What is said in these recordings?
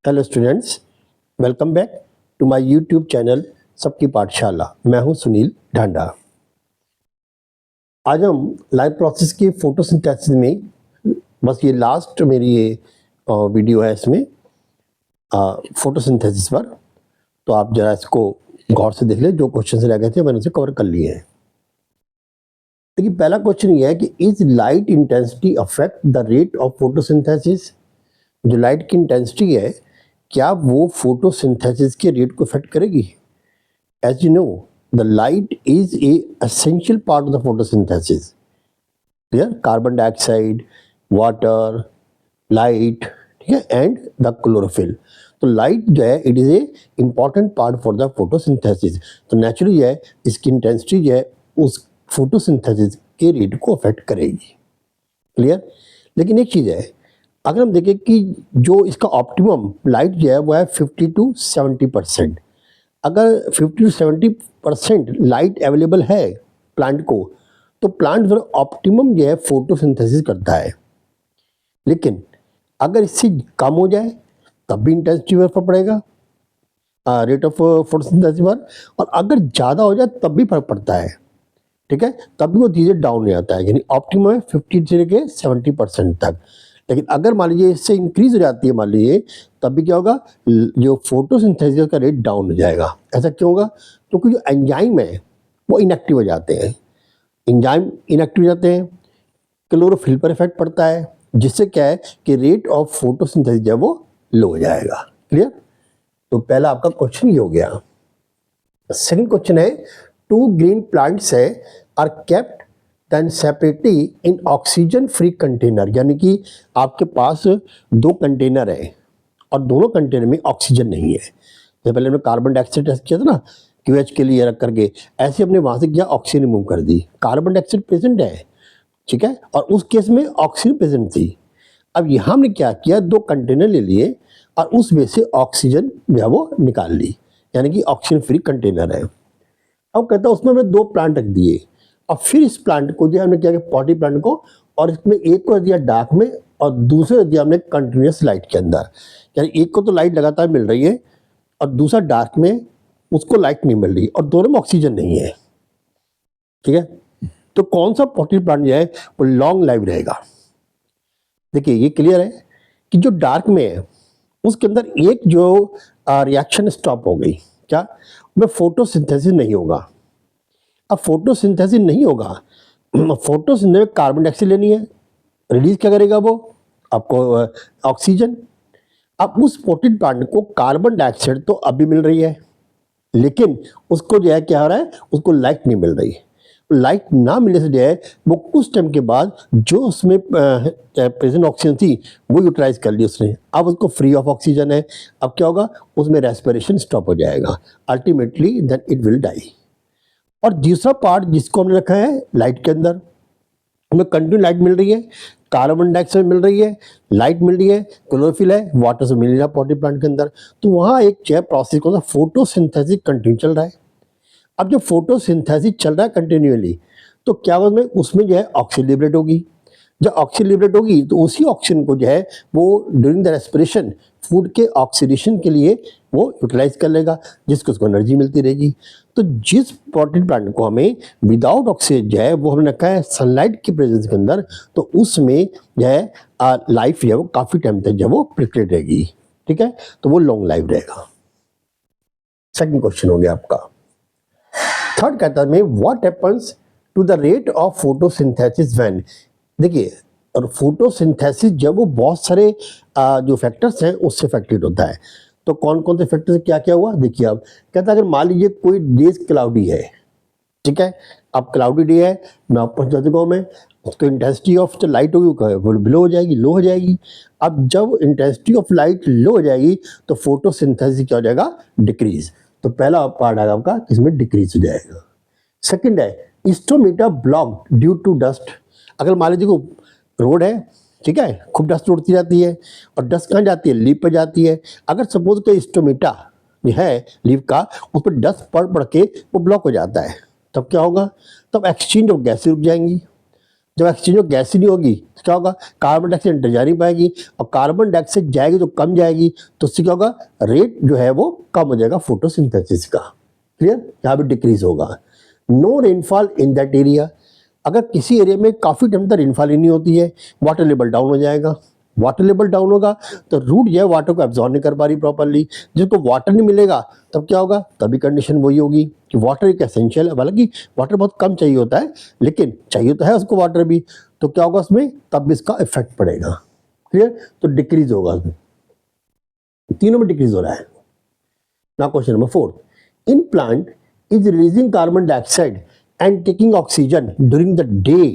Hello students, welcome back to my YouTube channel Sabki Pathshala. मैं हूं सुनील ढांडा। आज हम लाइव प्रोसेस की फोटोसिंथेसिस में, बस ये लास्ट मेरी ये वीडियो है इसमें फोटोसिंथेसिस पर। तो आप जरा इसको गौर से देख लें, जो क्वेश्चन रह गए थे मैंने उसे कवर कर लिए हैं। देखिए, पहला क्वेश्चन ये है कि is light intensity affect the rate of photosynthesis. जो लाइट की इंटेंसिटी है, क्या वो फोटोसिंथेसिस के रेट को इफेक्ट करेगी? As you know, the light is a essential part of the photosynthesis. Clear? Carbon dioxide, water, light, ठीक है, and the chlorophyll. तो लाइट जो है it is a important part for the photosynthesis. तो naturally जो है इसकी इंटेंसिटी जो है उस फोटोसिंथेसिस के रेट को अफेक्ट करेगी। क्लियर? लेकिन एक चीज़ है, अगर हम देखें कि जो इसका ऑप्टिमम लाइट जो है वो है 50 to 70%। अगर 50 to 70% लाइट अवेलेबल है प्लांट को, तो प्लांट जो ऑप्टिमम जो है फोटोसिंथेसिस करता है। लेकिन अगर इससे कम हो जाए तब भी इंटेंसिटी पर फर्क पड़ेगा, रेट ऑफ फोटोसिंथेसिस पर। और अगर ज़्यादा हो जाए तब भी फर्क पड़ता है, ठीक है, तब भी वो चीज़ें डाउन हो जाता है। यानी ऑप्टिमम है 50 से लेके 70% तक। लेकिन अगर मान लीजिए इससे इंक्रीज हो जाती है, मान लीजिए, तब भी क्या होगा, जो फोटोसिंथेसिस का रेट डाउन हो जाएगा। ऐसा क्यों होगा? क्योंकि जो एंजाइम है वो इनएक्टिव हो जाते हैं। एंजाइम इनएक्टिव हो जाते हैं, क्लोरोफिल पर इफेक्ट पड़ता है, जिससे क्या है कि रेट ऑफ फोटोसिंथेसिस जो है वो लो हो जाएगा। क्लियर? तो पहला आपका क्वेश्चन ये हो गया। सेकंड क्वेश्चन है, टू ग्रीन प्लांट्स है are kept then separately in oxygen free container. यानी कि आपके पास दो कंटेनर है और दोनों कंटेनर में ऑक्सीजन नहीं है। जैसे पहले हमने कार्बन डाइऑक्साइड टेस्ट किया था ना, QH के लिए रख करके, ऐसे हमने वहाँ से क्या ऑक्सीजन रिमूव कर दी। कार्बन डाइऑक्साइड प्रेजेंट है, ठीक है, और उस केस में ऑक्सीजन प्रेजेंट थी। अब यहाँ हमने क्या किया, दो कंटेनर ले लिए और उसमें से ऑक्सीजन जो है वो निकाल ली, यानी कि ऑक्सीजन फ्री कंटेनर है। अब कहता है उसमें हमने दो प्लांट रख दिए और फिर इस प्लांट को जो हमने क्या किया, पॉटी प्लांट को, और इसमें एक को दिया डार्क में और दूसरे दिया हमने कंटिन्यूस लाइट के अंदर। यानी एक को तो लाइट लगातार मिल रही है और दूसरा डार्क में, उसको लाइट नहीं मिल रही और दोनों में ऑक्सीजन नहीं है, ठीक है। तो कौन सा पॉटी प्लांट जो है वो लॉन्ग लाइव रहेगा? देखिए ये क्लियर है कि जो डार्क में है उसके अंदर एक जो रिएक्शन स्टॉप हो गई, क्या में फोटोसिंथेसिस नहीं होगा। अब फोटोसिंथेसिस नहीं होगा, फोटोसिंथेसिस कार्बन डाइऑक्साइड लेनी है, रिलीज क्या करेगा वो आपको, ऑक्सीजन। अब उस पोटेड प्लांट को कार्बन डाइऑक्साइड तो अभी मिल रही है, लेकिन उसको जो है क्या हो रहा है, उसको लाइट नहीं मिल रही। लाइट ना मिलने से जो है वो कुछ टाइम के बाद जो उसमें प्रेजेंट ऑक्सीजन थी वो यूटिलाइज कर ली उसने। अब उसको फ्री ऑफ ऑक्सीजन है। अब क्या होगा, उसमें रेस्पिरेशन स्टॉप हो जाएगा, ultimately then it will die. और दूसरा पार्ट जिसको हमने रखा है लाइट के अंदर, हमें कंटिन्यू लाइट मिल रही है, कार्बन डाइऑक्साइड मिल रही है, लाइट मिल रही है, क्लोरोफिल है, वाटर से मिल रहा है पॉटी प्लांट के अंदर। तो वहाँ एक जो है प्रोसेस कौन सा, फोटोसिंथेसिस कंटिन्यू चल रहा है। अब जब फोटोसिंथेसिस चल रहा है कंटिन्यूअली, तो क्या होगा, उसमें जो है ऑक्सीजन लिबरेट होगी। जब ऑक्सीजन लिबरेट होगी तो उसी ऑक्सीजन को जो है वो ड्यूरिंग द रेस्पिरेशन फूड के ऑक्सीडेशन के लिए वो यूटिलाइज कर लेगा, जिसको उसको एनर्जी मिलती रहेगी। तो जिस प्रोटीन प्लांट को हमें विदाउट ऑक्सीजन जो है वो हमने रखा है सनलाइट की प्रेजेंस के अंदर, तो उसमें जो है लाइफ जो है वो काफ़ी टाइम तक जो है वो प्रिक्रिएट रहेगी, ठीक है, तो वो लॉन्ग लाइफ रहेगा। सेकंड क्वेश्चन हो गया आपका। थर्ड कहता है what happens to the rate of photosynthesis when. देखिए, और फोटोसिंथेसिस जब वो बहुत सारे जो फैक्टर्स हैं उससे अफेक्टेड होता है। तो कौन कौन से फैक्टर से क्या क्या हुआ, देखिए। अब कहता है अगर मान लीजिए कोई डेज क्लाउडी है, ठीक है, अब क्लाउडी डे है, मैं ऊपर चल चुका हूँ, मैं उसको इंटेंसिटी ऑफ जो लाइट होगी वो लो हो जाएगी, लो हो जाएगी। अब जब इंटेंसिटी ऑफ लाइट लो हो जाएगी तो फोटोसिंथेसिस क्या हो जाएगा, डिक्रीज। तो पहला पार्ट आएगा आपका, इसमें डिक्रीज हो जाएगा। सेकंड है इंस्ट्रोमीटर ब्लॉक ड्यू टू डस्ट। अगर मान लीजिए रोड है, ठीक है, खूब डस्ट उड़ती जाती है और डस्ट कहाँ जाती है, लीव पर जाती है। अगर सपोज कोई इंस्ट्रोमीटर जो है लीव का, उस पर डस्ट पड़ पड़ के वो ब्लॉक हो जाता है, तब क्या होगा, तब एक्सचेंज ऑफ गैसें रुक जाएंगी। जब एक्सचेंज ऑफ गैस नहीं होगी क्या होगा, कार्बन डाइऑक्साइड अंदर जा नहीं पाएगी और कार्बन डाइऑक्साइड जाएगी तो कम जाएगी, तो उससे क्या होगा, रेट जो है वो कम हो जाएगा फोटोसिंथेसिस का। क्लियर, यहाँ पे डिक्रीज होगा। No rainfall in that area, अगर किसी एरिया में काफ़ी टाइम तक रेनफॉल ही नहीं होती है, वाटर लेवल डाउन हो जाएगा। वाटर लेवल डाउन होगा तो रूट जो है वाटर को एब्जॉर्ब नहीं कर पा रही प्रॉपर्ली, जिसको वाटर नहीं मिलेगा तब क्या होगा, तभी कंडीशन वही होगी कि वाटर एक एसेंशियल है। हालांकि वाटर बहुत कम चाहिए होता है, लेकिन चाहिए तो है उसको वाटर भी, तो क्या होगा उसमें, तब भी इसका इफेक्ट पड़ेगा। क्लियर, तो डिक्रीज होगा उसमें, तीनों में डिक्रीज हो रहा है। Now question number 4, in plant is releasing carbon dioxide and taking oxygen during the day,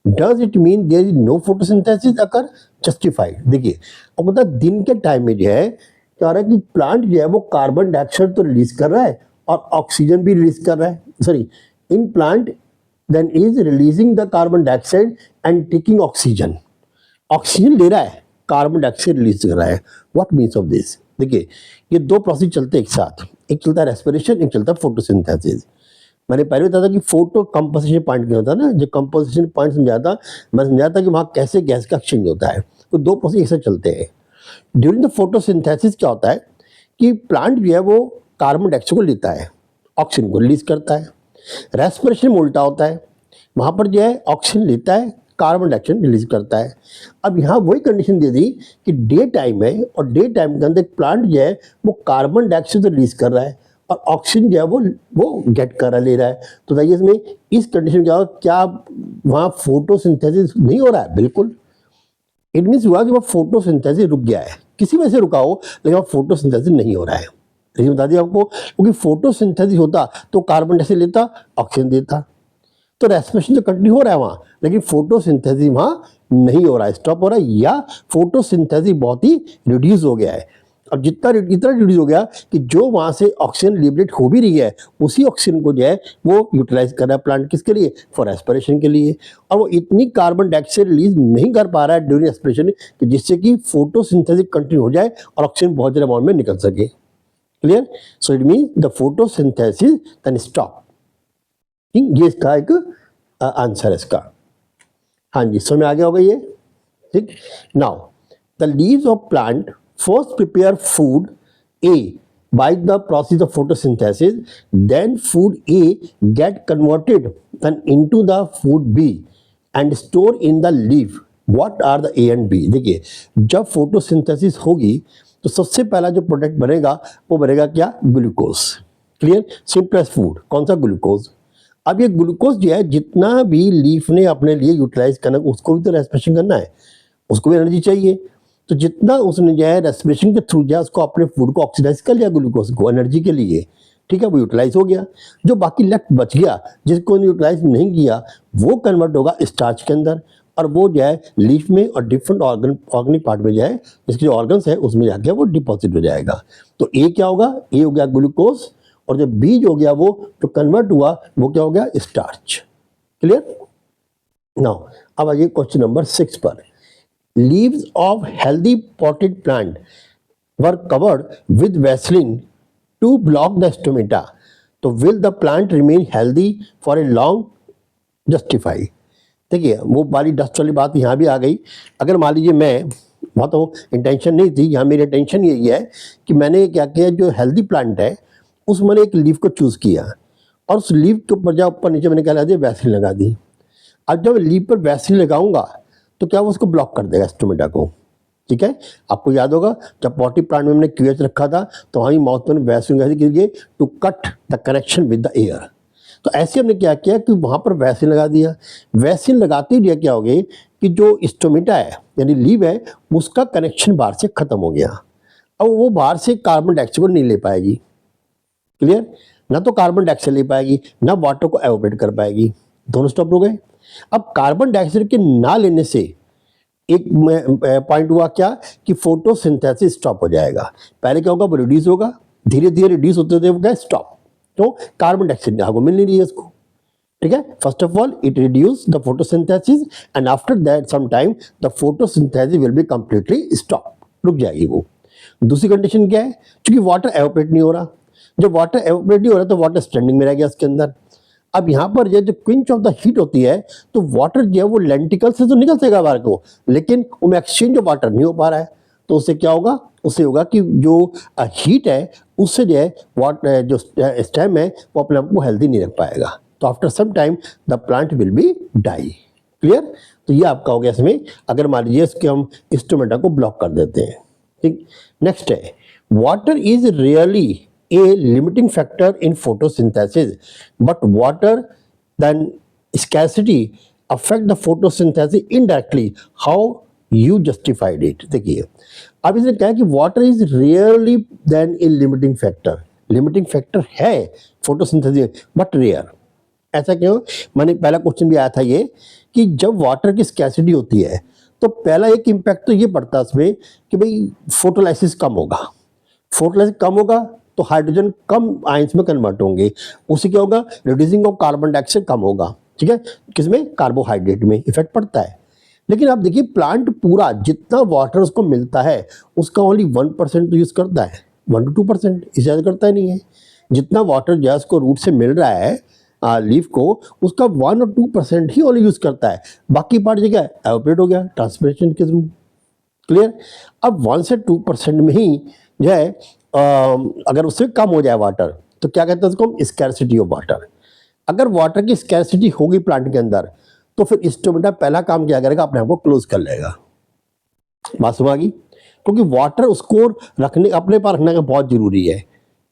does it mean there is no photosynthesis occur? Justified। देखिए, अब मतलब दिन के टाइम में जो है क्या हो रहा है कि प्लांट जो है वो कार्बन डाइऑक्साइड तो रिलीज कर रहा है और ऑक्सीजन भी रिलीज कर रहा है। Sorry, in plant then is releasing the carbon dioxide and taking oxygen, oxygen ले रहा है, कार्बन डाइऑक्साइड रिलीज कर रहा है। What means of this? देखिए, ये दो प्रोसेस चलते हैं एक साथ, एक चलता है रेस्पिरेशन, एक चलता है फोटोसिंथेसिस। मैंने पहले बताया था कि फोटो कंपोजिशन पॉइंट क्या होता है ना, जो कंपोजिशन पॉइंट समझाया था, मैं समझाया था कि वहाँ कैसे गैस का एक्सचेंज होता है। तो दो प्रोसेस एक साथ चलते हैं। ड्यूरिंग द फोटोसिंथेसिस क्या होता है कि प्लांट जो है वो कार्बन डाइऑक्साइड को लेता है, ऑक्सीजन को रिलीज करता है। रेस्पिरेशन में उल्टा होता है, वहाँ पर जो है ऑक्सीजन लेता है, कार्बन डाइऑक्साइड रिलीज करता है। अब यहाँ वही कंडीशन दे दी कि डे टाइम है और डे टाइम के अंदर प्लांट जो है वो कार्बन डाइऑक्साइड तो रिलीज कर रहा है और ऑक्सीजन जो है वो गेट कर ले रहा है। तो बताइए इसमें इस कंडीशन क्या होगा, क्या वहाँ फोटोसिंथेसिस नहीं हो रहा है? बिल्कुल, इट मीन्स हुआ कि वह फोटोसिंथेसिस रुक गया है, किसी वजह से रुका हो, लेकिन वहाँ फोटोसिंथेसिस नहीं हो रहा है। लेकिन बता दिया आपको, क्योंकि फोटोसिंथेसिस होता तो कार्बन डाइऑक्साइड लेता, ऑक्सीजन देता, तो रेस्पिरेशन तो कंटिन्यू हो रहा है वहाँ, लेकिन फोटोसिंथेसिस वहाँ नहीं हो रहा है, स्टॉप हो रहा है, या फोटोसिंथेसिस बहुत ही रिड्यूस हो गया है। अब इतना रिड्यूस हो गया कि जो वहाँ से ऑक्सीजन लिबरेट हो भी रही है, उसी ऑक्सीजन को जो है वो यूटिलाइज कर रहा है प्लांट, किसके लिए, फॉर रेस्पिरेशन के लिए। और वो इतनी कार्बन डाइऑक्साइड रिलीज नहीं कर पा रहा है ड्यूरिंग रेस्पिरेशन कि जिससे कि फोटोसिंथेसिस कंटिन्यू हो जाए और ऑक्सीजन बहुत ज़्यादा अमाउंट में निकल सके। Clear, so it means the photosynthesis then stop. ये इसका एक आंसर है इसका। हाँ जी, समझ में आ गया होगा ये, ठीक। Now the leaves of plant first prepare food A by the process of photosynthesis, then food A get converted then into the food B and store in the leaf. What are the A and B? देखिए, जब photosynthesis होगी तो सबसे पहला जो product बनेगा वो बनेगा क्या, ग्लूकोज। क्लियर, सिंपलेस्ट फूड कौन सा, ग्लूकोज। अब ये ग्लूकोज जो है जितना भी लीफ ने अपने लिए यूटिलाइज करना, उसको भी तो रेस्पिरेशन करना है, उसको भी एनर्जी चाहिए। तो जितना उसने जो है रेस्पिरेशन के थ्रू जो है उसको अपने फूड को ऑक्सीडाइज कर लिया ग्लूकोज को एनर्जी के लिए, ठीक है, वो यूटिलाइज हो गया। जो बाकी लेफ्ट बच गया जिसको यूटिलाइज नहीं किया वो कन्वर्ट होगा स्टार्च के अंदर, और वो जो है लीफ में और डिफरेंट ऑर्गेनिक पार्ट में जो है इसके जो ऑर्गन्स है उसमें जाके वो डिपॉजिट हो जाएगा। तो ए क्या होगा, ए हो गया ग्लूकोज, और जो बी हो गया वो जो कन्वर्ट हुआ वो क्या हो गया, स्टार्च। क्लियर। नाउ अब आइए क्वेश्चन नंबर 6 पर। Leaves of healthy potted plant were covered with Vaseline to block the stomata. तो will the plant remain healthy for a long? Justify। देखिए, वो वाली डस्ट वाली बात यहाँ भी आ गई। अगर मान लीजिए मैं बहुत तो इंटेंशन नहीं थी, यहाँ मेरी इंटेंशन यही है कि मैंने क्या किया, जो हेल्दी प्लांट है उस मैंने एक लीफ को चूज़ किया और उस लीफ के ऊपर जब ऊपर नीचे मैंने क्या लगा दिया, वैसलीन लगा दी। अब जब लीफ पर वैसलीन लगाऊंगा तो क्या वो उसको ब्लॉक कर देगा स्टोमेटा को, ठीक है। आपको याद होगा जब पॉटी प्लांट में हमने क्यूएच रखा था तो वहीं माउथ में वैसलीन लगा दी to cut the connection with the air. तो ऐसे हमने क्या किया कि वहाँ पर वैसलीन लगा दिया। वैसलीन लगाते ही क्या हो गया कि जो स्टोमेटा है यानी लीव है उसका कनेक्शन बाहर से खत्म हो गया। अब वो बाहर से कार्बन डाइऑक्साइड को नहीं ले पाएगी। क्लियर, ना तो कार्बन डाइऑक्साइड ले पाएगी ना वाटर को एवोपरेट कर पाएगी, दोनों स्टॉप हो गए। अब कार्बन डाइऑक्साइड के ना लेने से एक पॉइंट हुआ क्या कि फोटोसिंथेसिस स्टॉप हो जाएगा। पहले क्या होगा, वो रिड्यूस होगा, धीरे धीरे रिड्यूस होते होते वो क्या स्टॉप, तो कार्बन डाइऑक्साइड आपको मिल नहीं रही है उसको, ठीक है। First of all it reduce the photosynthesis and after that some time the photosynthesis will be completely stop, रुक जाएगी वो। दूसरी कंडीशन क्या है, क्योंकि वाटर एवोपरेट नहीं हो रहा। जब वाटर एवोपरेट नहीं हो रहा तो वाटर स्टैंडिंग में रह गया उसके अंदर। अब यहाँ पर जो क्विंच ऑफ द हीट होती है तो वाटर जो है वो लेंटिकल से तो निकल सकेगा बाहर को, लेकिन उनमें एक्सचेंज ऑफ वाटर नहीं हो पा रहा है। तो उससे क्या होगा, उससे होगा कि जो हीट है उससे जो है वाटर जो स्टेम है वो अपने आप को हेल्दी नहीं रख पाएगा। तो after some time the plant will be die. Clear? तो ये आपका हो गया इसमें, अगर मान लीजिए इसके हम स्टोमेटा को ब्लॉक कर देते हैं। ठीक, नेक्स्ट है water is really a limiting factor in photosynthesis, but water then scarcity affect the photosynthesis indirectly. How you justified it? देखिए अब इसने कहा कि water is rarely than a limiting factor. Limiting factor है photosynthesis but rare. ऐसा क्यों? मैंने पहला क्वेश्चन भी आया था ये कि जब वाटर की स्कैसिटी होती है तो पहला एक इम्पैक्ट तो ये पड़ता है उसमें कि भाई फोटोलाइसिस कम होगा। फोटोलाइसिस कम होगा तो हाइड्रोजन कम आयंस में कन्वर्ट होंगे, उससे क्या होगा, रिड्यूसिंग ऑफ कार्बन डाइऑक्साइड कम होगा। ठीक है, किसमें, कार्बोहाइड्रेट में इफेक्ट पड़ता है। लेकिन आप देखिए प्लांट पूरा जितना वाटर उसको मिलता है उसका ओनली 1% तो यूज करता है, 1 to 2%, इससे ज़्यादा करता ही नहीं है। जितना वाटर जो है उसको रूट से मिल रहा है लीफ को, उसका 1 और 2% ही ओनली यूज करता है, बाकी पार्ट जो क्या एवोपरेट हो गया ट्रांसपिरेशन के थ्रू। क्लियर? अब 1 से 2% में ही जो है अगर उससे कम हो जाए वाटर तो क्या कहते हैं उसको हम, स्कैरसिटी ऑफ वाटर। अगर वाटर की स्कैरसिटी होगी प्लांट के अंदर तो फिर स्टोमेटा पहला काम क्या करेगा, अपने आप को क्लोज कर लेगा। बात समझ आ गई? क्योंकि वाटर उसको रखने, अपने पास रखने का बहुत जरूरी है।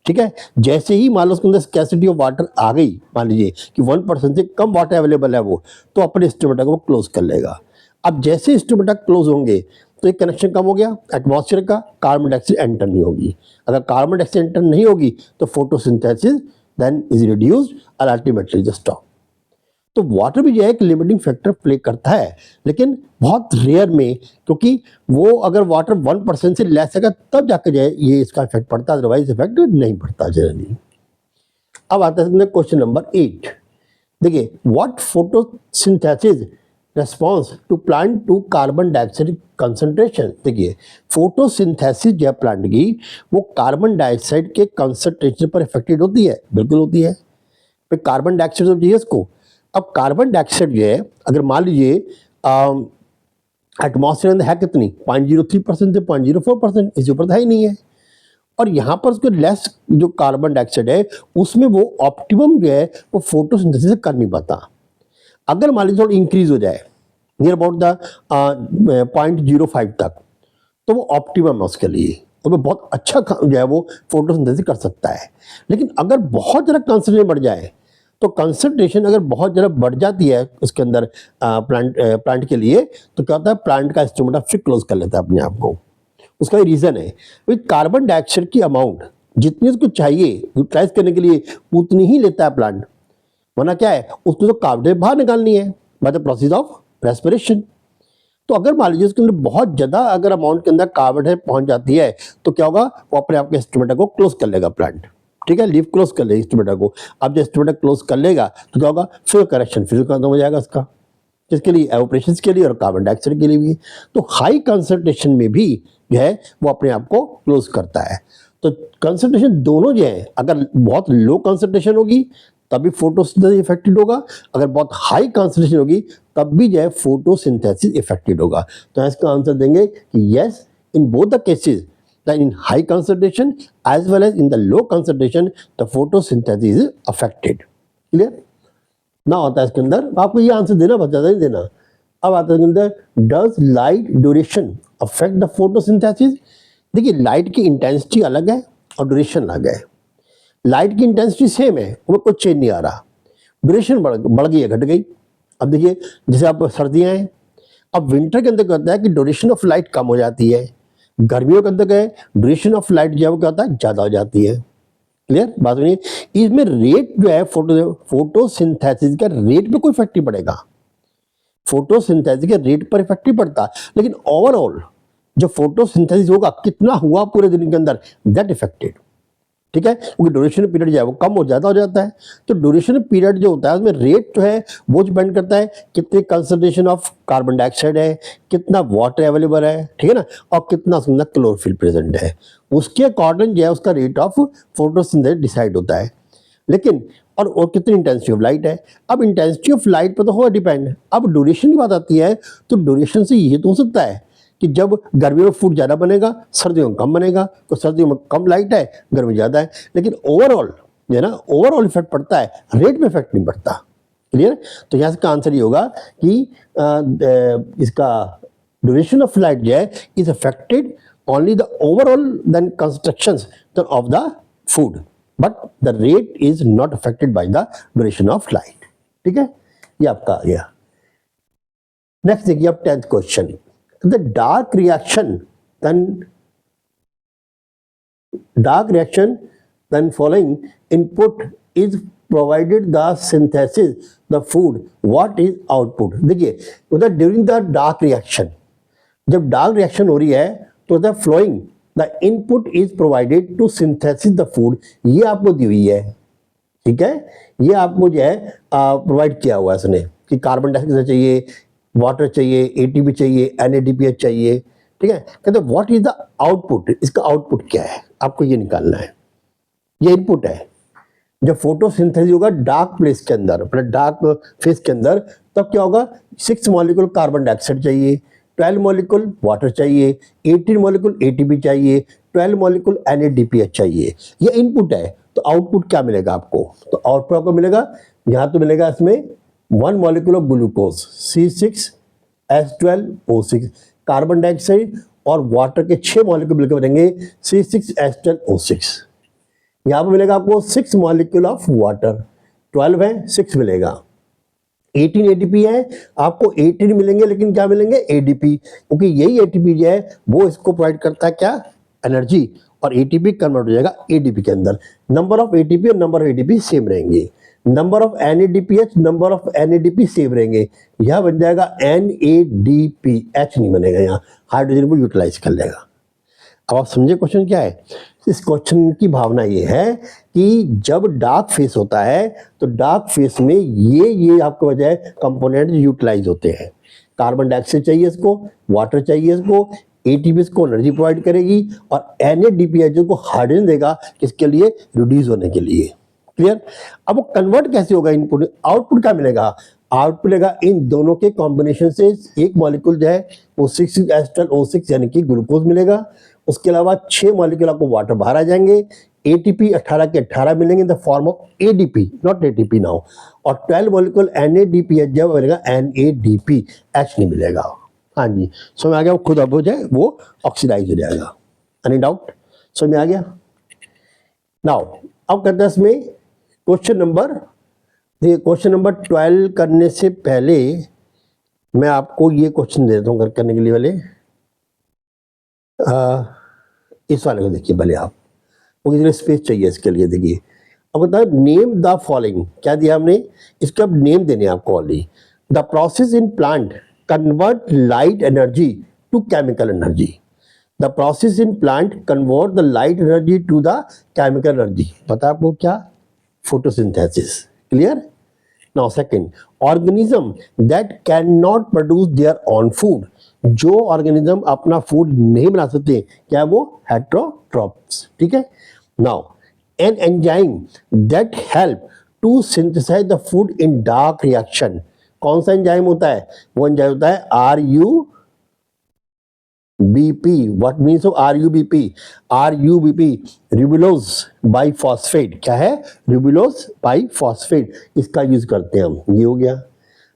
ठीक है, जैसे ही मान लो उसके अंदर स्कैरसिटी ऑफ वाटर आ गई, मान लीजिए कि 1% से कम वाटर अवेलेबल है वो, तो अपने स्टोमेटा को क्लोज कर लेगा। अब जैसे स्टोमेटा क्लोज होंगे तो एक कनेक्शन कम हो गया एटमॉस्फेयर का, कार्बन डाइऑक्साइड एंटर नहीं होगी। अगर कार्बन डाइऑक्साइड एंटर नहीं होगी तो फोटोसिंथेसिस देन इज रिड्यूस्ड और अल्टीमेटली जस्ट स्टॉप। तो वाटर भी जो है एक लिमिटिंग फैक्टर प्ले करता है, लेकिन बहुत रेयर में, क्योंकि वो अगर वाटर 1% से लेस है तब जाकर जो है ये इसका इफेक्ट पड़ता है, अदरवाइज इफेक्ट नहीं पड़ता जनरली। अब आता है क्वेश्चन नंबर 8। देखिए what photosynthesis response to plant to carbon dioxide concentration. देखिए फोटोसिंथेसिस जो है प्लांट की वो कार्बन डाइऑक्साइड के कंसंट्रेशन पर इफेक्टेड होती है, बिल्कुल होती है। फिर कार्बन डाइऑक्साइड जो चाहिए इसको, अब कार्बन डाइऑक्साइड जो है अगर मान लीजिए एटमॉस्फेयर में है कितनी, 0.03% से 0.04%, इसके ऊपर तो है ही नहीं है। और यहाँ पर उसको लेस जो कार्बन डाइऑक्साइड है उसमें वो ऑप्टिमम जो है वो फोटोसिंथेसिस कर नहीं पाता। अगर मान लीजिए थोड़ा इंक्रीज हो जाए नियर अबाउट द 0.05 तक तो वो ऑप्टिमम है उसके लिए, तो वो बहुत अच्छा जो है वो फोटोसिंथेसिस कर सकता है। लेकिन अगर बहुत ज़्यादा कंसंट्रेशन बढ़ जाए तो कंसंट्रेशन अगर बहुत ज़्यादा बढ़ जाती है उसके अंदर प्लांट के लिए, तो क्या होता है प्लांट का स्टोमेटा फिर क्लोज कर लेता है अपने आप को। उसका रीज़न है कार्बन डाइऑक्साइड की अमाउंट जितनी उसको चाहिए यूटिलाइज करने के लिए उतनी ही लेता है प्लांट, वरना क्या है उसको तो कार्बन बाहर निकालनी है by the process of respiration. तो अगर मान लीजिए उसके अंदर बहुत ज़्यादा अगर अमाउंट के अंदर कार्बन पहुंच जाती है तो क्या होगा, वो अपने आप के स्टोमेटा को क्लोज कर लेगा प्लांट। ठीक है, लीफ क्लोज कर लेगी स्टोमेटा को। अब जब स्टोमेटा क्लोज कर लेगा तो क्या होगा, फिर करेक्शन फिर खत्म हो जाएगा उसका, किसके लिए, एवोपरेशन के लिए और कार्बन डाइऑक्साइड के लिए भी। तो हाई कंसंट्रेशन में भी जो है वो अपने आप को क्लोज करता है। तो कंसंट्रेशन दोनों जो है, अगर बहुत लो कंसंट्रेशन होगी तभी फोटोसिंथेसिस इफेक्टेड होगा, अगर बहुत हाई कंसंट्रेशन होगी तब भी जो है फोटोसिंथेसिस इफेक्टेड होगा। तो इसका आंसर देंगे कि yes, in both the cases that in high concentration as well as in the low concentration the photosynthesis is affected. Clear? ना होता है इसके अंदर, आपको ये आंसर देना, बता नहीं देना। अब आता है इसके अंदर does light duration affect the photosynthesis। देखिए लाइट की इंटेंसिटी अलग है और ड्यूरेशन अलग है। लाइट की इंटेंसिटी सेम है, उसमें कोई चेंज नहीं आ रहा, ड्यूरेशन बढ़ गई है, घट गई। अब देखिए जैसे आप सर्दियाँ हैं, अब विंटर के अंदर क्या होता है कि ड्यूरेशन ऑफ लाइट कम हो जाती है, गर्मियों के अंदर क्या ड्यूरेशन ऑफ लाइट जो है क्या होता है ज़्यादा हो जाती है। क्लियर बात नहीं? इसमें रेट जो है फोटोसिंथेसिस का रेट पे कोई इफेक्ट नहीं पड़ेगा, फोटोसिंथेसिस के रेट पर इफेक्ट नहीं पड़ता, लेकिन ओवरऑल जो फोटोसिंथेसिस होगा कितना हुआ पूरे दिन के अंदर दैट इफेक्टेड। ठीक है, क्योंकि ड्यूरेशन पीरियड जो है वो कम हो ज़्यादा हो जाता है। तो ड्यूरेशन पीरियड जो होता है उसमें रेट जो है वो डिपेंड करता है कितनी कंसंट्रेशन ऑफ कार्बन डाइऑक्साइड है, कितना वाटर अवेलेबल है, ठीक है ना, और कितना उसके अंदर क्लोरोफिल प्रेजेंट है, उसके अकॉर्डिंग जो है उसका रेट ऑफ फोटोसिंथेसिस डिसाइड होता है। लेकिन और कितनी इंटेंसिटी ऑफ लाइट है। अब इंटेंसिटी ऑफ लाइट पर तो होगा डिपेंड। अब ड्यूरेशन की बात आती है तो ड्यूरेशन से ये तो हो सकता है कि जब गर्मियों में फूड ज़्यादा बनेगा, सर्दियों में कम बनेगा, तो सर्दियों में कम लाइट है, गर्मी ज़्यादा है। लेकिन ओवरऑल जो है ना, ओवरऑल इफेक्ट पड़ता है, रेट में इफेक्ट नहीं पड़ता। क्लियर? तो यहाँ का आंसर ये होगा कि इसका ड्यूरेशन ऑफ लाइट जो है is affected only the overall then constructions of the food, but the rate is not affected by the duration of light. ठीक है, ये आपका आ गया। नेक्स्ट देखिए आप 10th question, the dark reaction then following input is provided the synthesis the food, what is output। देखिए उधर during the dark reaction, जब डार्क रिएक्शन हो रही है तो the flowing the input is provided to synthesis the food, ये आपको दी हुई है। ठीक है, ये आपको जो है प्रोवाइड किया हुआ है इसने कि कार्बन डाइऑक्साइड चाहिए, वाटर चाहिए, एटीपी चाहिए, NADPH चाहिए। ठीक है, कहते हैं व्हाट इज द आउटपुट, इसका आउटपुट क्या है, आपको ये निकालना है। ये इनपुट है। जब फोटोसिंथेसिस होगा डार्क प्लेस के अंदर, मतलब डार्क फेस के अंदर, तब क्या होगा, 6 मॉलिक्यूल कार्बन डाइऑक्साइड चाहिए, 12 मॉलिक्यूल वाटर चाहिए, 18 मॉलिक्यूल ATP चाहिए, 12 मॉलिक्यूल NADPH चाहिए। ये इनपुट है। तो आउटपुट क्या मिलेगा आपको, तो आउटपुट आपको मिलेगा, यहाँ तो मिलेगा इसमें 1 molecule of glucose C6H12O6, carbon dioxide और वाटर के 6 मॉलिक्यूल मिलकर बनेंगे C6H12O6। यहाँ पर मिलेगा आपको 6 मॉलिक्यूल ऑफ वाटर, 12 है 6 मिलेगा, 18 ATP है, आपको 18 मिलेंगे, लेकिन क्या मिलेंगे ADP, क्योंकि यही ATP जो है वो इसको प्रोवाइड करता है क्या, एनर्जी, और ATP कन्वर्ट हो जाएगा ADP के अंदर। नंबर ऑफ ATP और नंबर ऑफ ADP सेम रहेंगे, number of NADPH number of NADP same रहेंगे। यह बन जाएगा NADPH नहीं बनेगा, यहाँ हाइड्रोजन को यूटिलाइज कर लेगा। अब आप समझे क्वेश्चन क्या है। इस क्वेश्चन की भावना ये है कि जब डार्क फेस होता है तो डार्क फेस में ये आपको वजह है कंपोनेंट यूटिलाइज होते हैं। कार्बन डाइऑक्साइड चाहिए इसको, वाटर चाहिए इसको, ATP इसको एनर्जी प्रोवाइड करेगी, और NADPH को हाइड्रोजन देगा किसके लिए, रिड्यूस होने के लिए। क्लियर? अब वो कन्वर्ट कैसे होगा, इनपुट आउटपुट क्या मिलेगा, आउटपुट मिलेगा इन दोनों के कॉम्बिनेशन से एक मॉलिक्यूल जो है वो 6H12O6 यानी कि ग्लूकोज मिलेगा। उसके अलावा 6 मॉलिक्यूल आपको वाटर बाहर आ जाएंगे, ATP 18 के 18 मिलेंगे in the form of ADP not ATP now, और 12 मॉलिक्यूल NADPH जब मिलेगा NADPH नहीं मिलेगा। हाँ जी, समझ में आ गया, खुद अब हो जाए वो ऑक्सीडाइज हो जाएगा। एनी डाउट, समझ में आ गया। नाउ अब करते हैं इसमें क्वेश्चन नंबर 12 करने से पहले मैं आपको ये क्वेश्चन दे देता हूँ करने के लिए वाले। इस वाले को देखिए भले आप, वो स्पेस चाहिए इसके लिए। देखिए अब बता, नेम द फॉलोइंग, क्या दिया हमने, इसके अब नेम देने आपको already. The process in plant convert light energy to chemical energy, the process in plant convert the light energy to the chemical energy, पता है आपको क्या, photosynthesis. Clear? Now second, organism that can not produce their own food, जो organism अपना food नहीं बना सकते, क्या वो, हेटेरोट्रॉप्स। ठीक है। Now an enzyme that help to synthesize the food in dark reaction, कौन सा एंजाइम होता है, वो एंजाइम होता है RUBP। What means of RUBP, RUBP ribulose biphosphate, क्या है, रिबुलोज बाइफॉस्फेट, इसका यूज करते हैं हम, ये हो गया।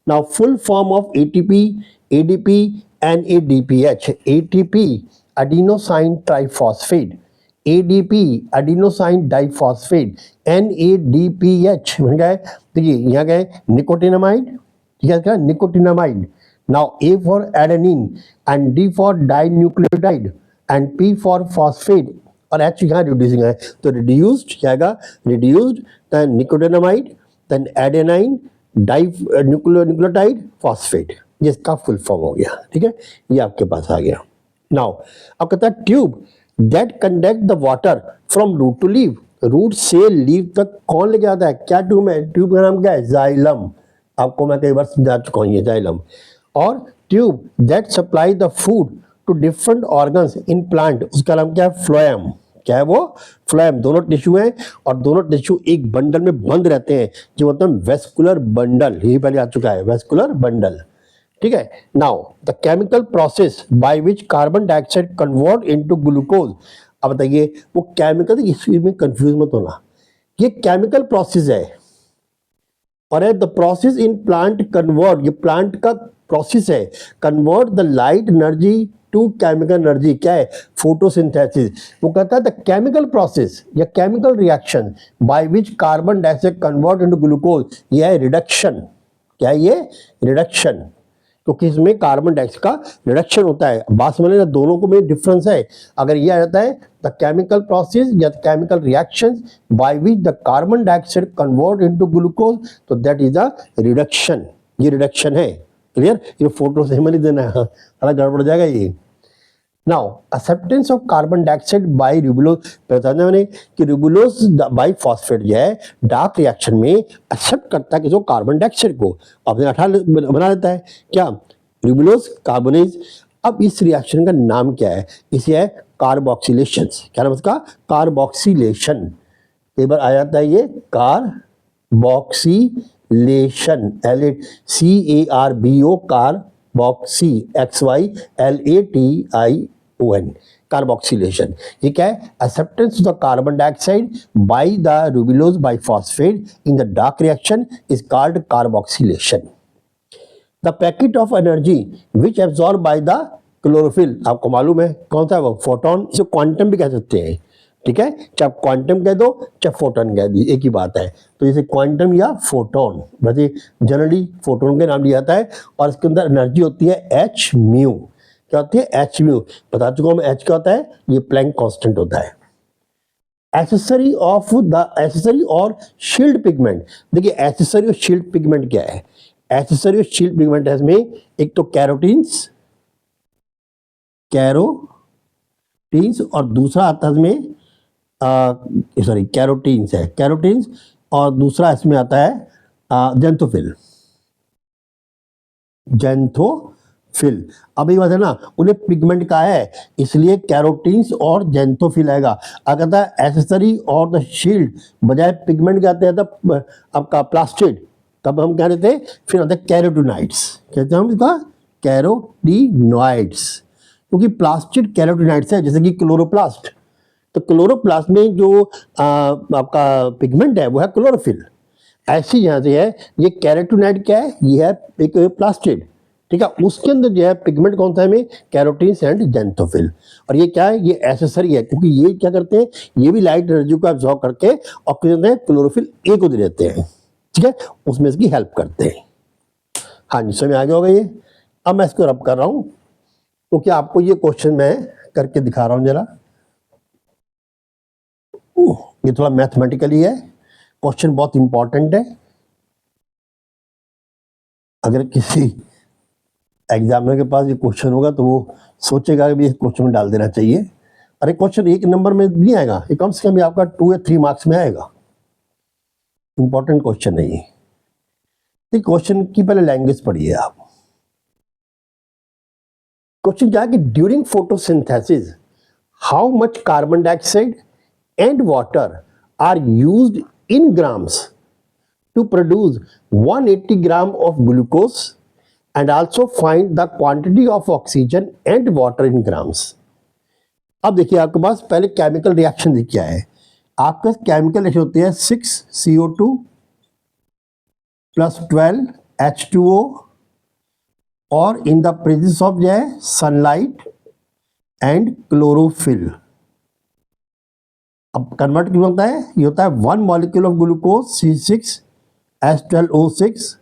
Now full form of ATP, ADP, NADPH, ATP adenosine triphosphate, ADP adenosine diphosphate, NADPH बन गया। देखिए यहाँ गए निकोटिनामाइड, ठीक है, nicotinamide. Now A for adenine and D for dinucleotide and P for phosphate, और H यहाँ रिड्यूसिंग है, तो रिड्यूस्ड जाएगा, reduced then nicotinamide then adenine dinucleotide phosphate, ये इसका फुल फॉर्म हो गया। ठीक है, ये आपके पास आ गया। नाउ अब कहता है tube that conduct the water from root to leave, root से लीव तक कौन लेके आता है, क्या ट्यूब है, ट्यूब का नाम क्या है, जाइलम। आपको मैं कई बार समझा चुका हूँ ये जाइलम। और tube that supply the food to different organs in plant, उसका नाम क्या है, फ्लोएम। क्या है वो? फ्लोएम। दोनों टिश्यू हैं और दोनों टिश्यू एक बंडल में बंद रहते हैं, जो मतलब वेस्कुलर बंडल, यही पहले आ चुका है, वेस्कुलर बंडल। ठीक है। Now the chemical process by which carbon dioxide convert into glucose. अब बताइए वो केमिकल, इसमें कंफ्यूज मत होना, ये केमिकल प्रोसेस है और the process in plant convert, ये प्लांट का प्रोसेस है, convert the light energy to chemical energy. क्या है? फोटोसिंथेसिस। वो कहता है द केमिकल प्रोसेस या chemical reaction by which carbon dioxide convert into glucose, ये है रिडक्शन। क्या है ये? रिडक्शन। क्योंकि इसमें कार्बन डाइऑक्साइड का रिडक्शन होता है। बात समझ लेना, दोनों को में डिफरेंस है। अगर ये आ जाता है द केमिकल प्रोसेस या chemical reaction by which the carbon dioxide convert into glucose, तो दैट इज द रिडक्शन। ये रिडक्शन है। क्लियर? ये फोटो से नहीं देना है, थोड़ा गड़बड़ जाएगा ये। Now acceptance of carbon dioxide by ribulose, बताया मैंने कि रिबुलोज बाय फॉस्फेट जो है डार्क रिएक्शन में एक्सेप्ट करता है किसको? कार्बन डाइऑक्साइड को, अपने अठा बना लेता है। क्या? रिबुलोज कार्बोनेज। अब इस रिएक्शन का नाम क्या है? इसे है कार्बोक्सिलेशन। क्या नाम इसका? कार्बोक्सिलेशन। कई बार आ जाता है ये carboxylation, CARBO, carboxy, XYLATION, carboxylation. ये क्या है? Acceptance of the carbon dioxide by the ribulose by phosphate in the dark reaction is called carboxylation. The packet of energy which absorb by the chlorophyll, आपको मालूम है कौन सा है वो? फोटोन। इसे क्वांटम भी कह सकते हैं। ठीक है, चाहे क्वांटम कह दो चाहे फोटोन कह दी, एक ही बात है। तो जैसे क्वांटम या फोटोन, वैसे जनरली फोटोन के नाम लिया जाता है और इसके अंदर एनर्जी होती है एच म्यू। क्या होती है? H mu. बता चुका हूं मैं एच क्या होता है, ये प्लैंक कांस्टेंट होता है। एसेसरी ऑफ द एसेसरी और शील्ड पिगमेंट। देखिए एसेसरी और शील्ड पिगमेंट क्या है? एसेसरी और शील्ड पिगमेंट है इसमें एक तो कैरोटीन्स, कैरोटीन्स और दूसरा आता है इसमें सॉरी कैरोटीन्स है, कैरोटीन्स और दूसरा इसमें आता है जेंथोफिल, जेंथोफिल। अब ये बात है ना, उन्हें पिगमेंट का है इसलिए कैरोटीन्स और जेंथोफिल आएगा। अगर था एसेसरी और द शील्ड बजाय पिगमेंट कहते हैं तब आपका प्लास्टिड, तब हम कह रहे थे फिर आता है कैरोटिनॉइड्स। कहते हैं हम इसका कैरोटिनॉइड्स, क्योंकि प्लास्टिड कैरोटिनॉइड्स है, जैसे कि क्लोरोप्लास्ट। तो क्लोरोप्लास्ट में जो आपका पिगमेंट है वो है क्लोरोफिल। ऐसी यहाँ से है ये कैरोटिनॉइड, क्या है? ये है एक प्लास्टिड। ठीक है, उसके अंदर जो है पिगमेंट कौन सा है में? Carotenes and xanthophyll. और ये क्या है? ये एसेसरी है, क्योंकि ये क्या करते हैं, ये भी लाइट एनर्जी को एब्जॉर्ब करके और क्लोरोफिल ए को दे देते हैं। ठीक है, उसमें इसकी हेल्प करते हैं। हाँ जी, समझ आ गया होगा ये। अब मैं इसको रब कर रहा हूँ क्योंकि आपको ये क्वेश्चन मैं करके दिखा रहा हूँ जरा। ये थोड़ा मैथमेटिकली है, क्वेश्चन बहुत इंपॉर्टेंट है। अगर किसी एग्जामिनर के पास ये क्वेश्चन होगा तो वो सोचेगा कि ये क्वेश्चन में डाल देना चाहिए। अरे क्वेश्चन एक नंबर में नहीं आएगा, ये कम से कम आपका 2 या 3 मार्क्स में आएगा। इंपॉर्टेंट क्वेश्चन नहीं है। तो क्वेश्चन की पहले लैंग्वेज पढ़िए आप। क्वेश्चन क्या है कि during photosynthesis how much carbon dioxide and water are used in grams to produce 180 gram of glucose, and also find the quantity of oxygen and water in grams। अब देखिए आपके पास पहले केमिकल रिएक्शन क्या है? आपके केमिकल रिएक्शन होती है 6CO2 plus 12 H2O और इन द प्रेजेंस ऑफ जो है सनलाइट एंड क्लोरोफिल। अब कन्वर्ट क्यों होता है? ये होता है 1 molecule of glucose C6H12O6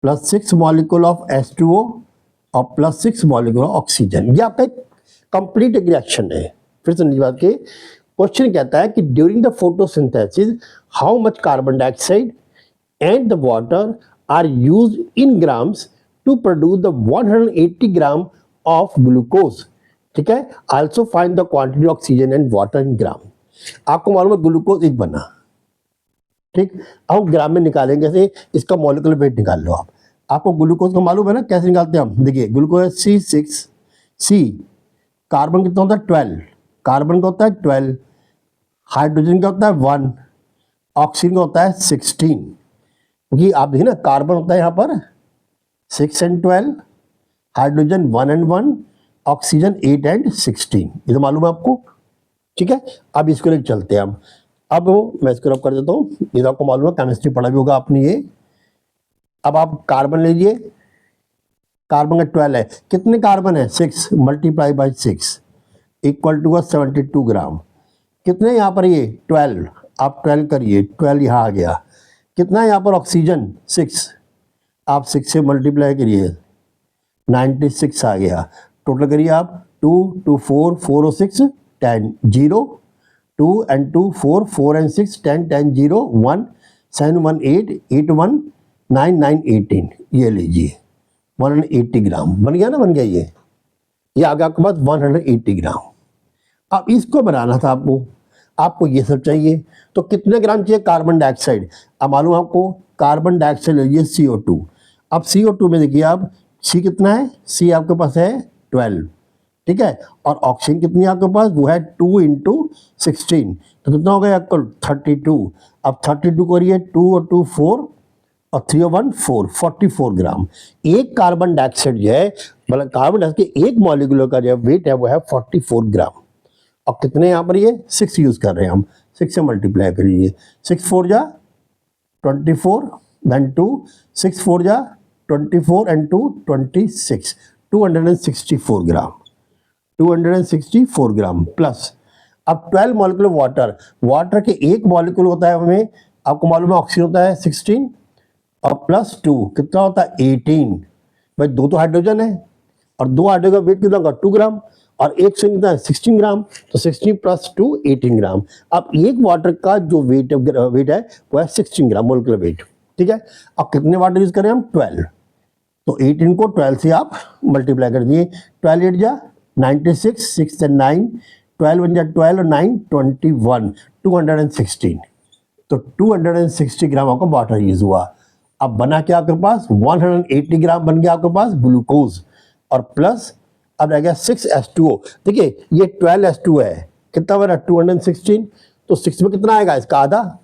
plus 6 molecule of H2O और प्लस 6 मॉलिक्यूल ऑफ ऑक्सीजन। ये आपका कंप्लीट रिएक्शन है। फिर से बात के क्वेश्चन कहता है कि during the photosynthesis how much carbon dioxide and the water are used in grams to produce the 180 gram of glucose. ठीक है, also find the quantity oxygen and water in gram. आपको मालूम है ग्लूकोज एक बना, ठीक, अब ग्राम में निकालेंगे। जैसे इसका मॉलिक्यूलर वेट निकाल लो आप। आपको ग्लूकोज का मालूम है ना, कैसे निकालते हैं हम? देखिए ग्लूकोज C6C, कार्बन कितना होता है 12, कार्बन का होता है 12, हाइड्रोजन का होता है 1, ऑक्सीजन का होता है 16। क्योंकि आप देखिए ना, कार्बन होता है यहाँ पर 6 and 12, hydrogen 1 and 1, oxygen 8 and 16। ये तो मालूम है आपको, ठीक है। अब इसको लेकर चलते हैं हम। अब मैं इसको रब कर देता हूँ, ये तो आपको मालूम है, केमिस्ट्री पढ़ा भी होगा आपने ये। अब आप कार्बन लीजिए, कार्बन का 12 है, कितने कार्बन है 6 मल्टीप्लाई बाई 6 इक्वल टू 72 ग्राम। कितने यहाँ पर ये 12, आप 12 करिए, 12 यहाँ आ गया। कितना है यहाँ पर ऑक्सीजन 6, आप 6 से मल्टीप्लाई करिए, 96 आ गया। टोटल करिए आप 2 2 4 4 और 6 10 0 2 and 2 4 4 and 6 10 10 0 1 7 1 8 8 1 9 9 18। ये लीजिए 180 ग्राम बन गया ना, बन गया ये आ गया आपके पास 180 ग्राम। अब इसको बनाना था आपको ये सब चाहिए, तो कितने ग्राम चाहिए कार्बन डाइऑक्साइड। अब मालूम आपको, कार्बन डाइऑक्साइड लीजिए CO2। अब CO2 में देखिए आप, C कितना है, C आपके पास है 12, ठीक है, और ऑक्सीजन कितनी है आपके पास, वो है 2 × 16, तो कितना हो गया आपको 32। अब 32 करिए, 2 और 2 4 और 3 और 1 4, 44 ग्राम। एक कार्बन डाइऑक्साइड जो है, मतलब कार्बन डाइऑक्साइड के एक मॉलिक्यूल का जो वेट है वो है 44 ग्राम। और कितने यहाँ पर ये 6 यूज कर रहे हैं हम, 6 से मल्टीप्लाई करिए, 6 4 जा 24 देन 2 6 4 जा 24 and 2 26, 264 ग्राम, 264 ग्राम प्लस। अब 12 मॉलिक्यूल वाटर, वाटर के एक मॉलिक्यूल होता है हमें, आपको मालूम है ऑक्सीजन होता है 16 और प्लस 2 कितना होता है 18। भाई 2 तो हाइड्रोजन है, और 2 हाइड्रोजन का वेट कितना होगा 2 ग्राम, और एक से कितना है 16 ग्राम, तो 16 + 2 18 ग्राम। अब एक वाटर का जो वेट है वो है 16 ग्राम मोलिकुलर वेट, ठीक है। अब कितने वाटर यूज करें हम 12, तो 18 को 12 से आप मल्टीप्लाई कर दिए, 12 8 जा 96, 6 से 9, 12 1 जा 12 और 9 21, 216, तो 260 ग्राम आपका वाटर यूज हुआ। अब बना क्या आपके पास 180 ग्राम बन गया आपके पास ग्लूकोज, और प्लस अब रह गया 6H2O। देखिए ये 12H2 है, कितना बना 216, तो 6 में कितना आएगा इसका आधा,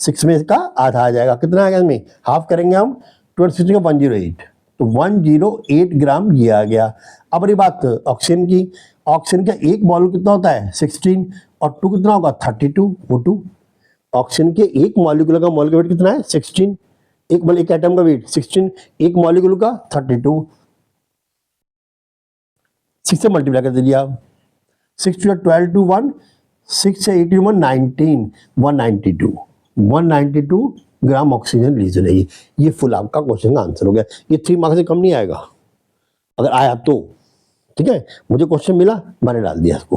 6 में इसका आधा आ जाएगा, कितना आएगा इसमें हाफ करेंगे हम, 26 का 108, तो 108 ग्राम ये आ गया। अब रही बात ऑक्सीजन की, ऑक्सीजन का एक मॉलिक्यूल कितना होता है 16, और 2 कितना होगा 32, वो 2। ऑक्सीजन के एक मॉलिक्यूल का मॉलिक्यूलर वेट कितना है 16, एक एटम का वेट 16, एक मॉलिक्यूल का 32। 6 से मल्टीप्लाई कर दीजिए आप, 6 × 12 to 1, 6 से 18 1 19, 192 ग्राम ऑक्सीजन लीजिए रही। ये फुल आपका क्वेश्चन का आंसर हो गया। ये 3 मार्क्स से कम नहीं आएगा, अगर आया तो, ठीक है। मुझे क्वेश्चन मिला, मैंने डाल दिया इसको,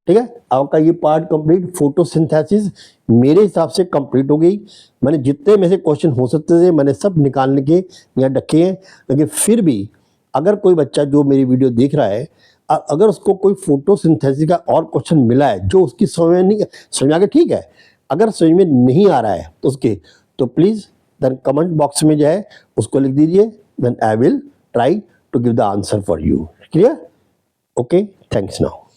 ठीक है। आपका ये पार्ट कंप्लीट, फोटोसिंथेसिस मेरे हिसाब से कंप्लीट हो गई। मैंने जितने में से क्वेश्चन हो सकते थे मैंने सब निकालने के यहाँ रखे हैं, लेकिन फिर भी अगर कोई बच्चा जो मेरी वीडियो देख रहा है, अगर उसको कोई फोटोसिंथेसिस का और क्वेश्चन मिला है जो उसकी समझ में नहीं, समझ में आ गया ठीक है, अगर समझ में नहीं आ रहा है तो प्लीज़ देन कमेंट बॉक्स में जो है उसको लिख दीजिए, then I will try to give the answer for you. Clear? Okay, thanks now.